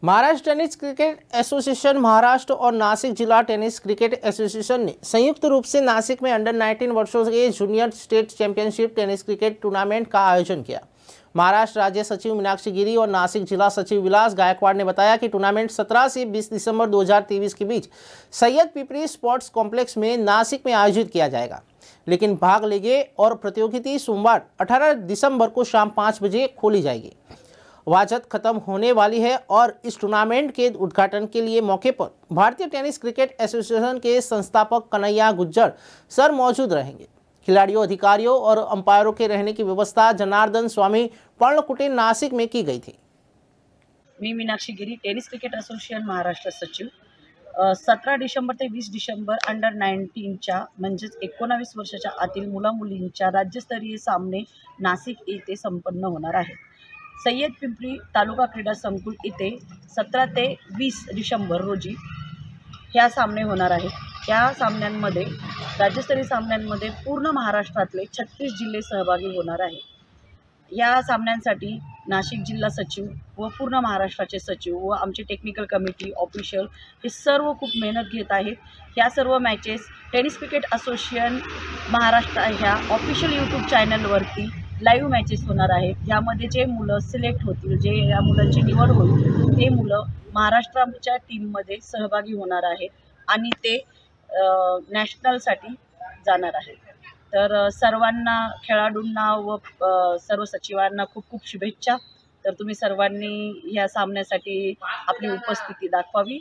Maharashtra tennis cricket association Maharashtra और नासिक जिला tennis cricket association ने संयुक्त रूप से नासिक में अंडर 19 वर्षों के junior state championship tennis cricket tournament का आयोजन किया। महाराष्ट्र राज्य सचिव मीनाक्षी गिरी और नासिक जिला सचिव विलास गायकवाड़ ने बताया कि टूर्नामेंट 17 से 20 दिसंबर 2023 के बीच सैयद पिपरी स्पोर्ट्स कॉम्प्लेक्स में नासिक में आयोजित किया जाएगा, लेकिन भाग लेंगे और प्रतियोगिता सोमवार 18 दिसंबर को शाम 5 बजे खोली जाएगी। वाजत खत्म होने वाली है और इस टूर्नामेंट के उद्घाटन के लिए मौके पर भारतीय टेनिस क्रिकेट एसोसिएशन के संस्थापक कन्हैया गुज्जर सर मौजूद रहेंगे। खिलाड़ियों, अधिकारियों और अंपायरों के रहने की व्यवस्था जनार्दन स्वामी पर्णकुटीर नासिक में की गई थी। मी मीनाक्षी गिरी, टेनिस क्रिकेट असोसिएशन महाराष्ट्र सचिव। 17 डिसेंबर ते 20 डिसेंबर अंडर 19च्या म्हणजेच 19 वर्षाच्या आतील मुला-मुलींच्या राज्यस्तरीय सामने नासिक येथे संपन्न होणार आहेत। सय्यद पिंपरी तालुका क्रीडा संकुल इथे 17 ते 20 डिसेंबर रोजी ह्या सामने होणार आहेत। या सामन्यांमध्ये राज्यस्तरीय सामन्यांमध्ये पूर्ण महाराष्ट्रातले 36 जिल्हे सहभागी होणार आहेत। या सामन्यांसाठी नाशिक जिल्हा सचिव व पूर्ण महाराष्ट्राचे सचिव व आमची टेक्निकल कमिटी ऑफिशियल हे सर्व खूप मेहनत घेत आहेत। ह्या सर्व matches tennis cricket association Maharashtra ह्या ऑफिशियल यूट्यूब चॅनलवरती लाईव्ह मॅचेस होणार आहेत। यामध्ये जे मुलं सिलेक्ट होतील, जे या मुलांची निवड होईल ते मुलं महाराष्ट्राच्या टीममध्ये सहभागी होणार आहेत आणि ते नॅशनलसाठी जाणार आहेत। तर सर्वांना, खेळाडूंना व सर्व सचिवांना खूप खूप शुभेच्छा। तर तुम्ही सर्वांनी या सामन्यासाठी आपली उपस्थिती दाखवावी।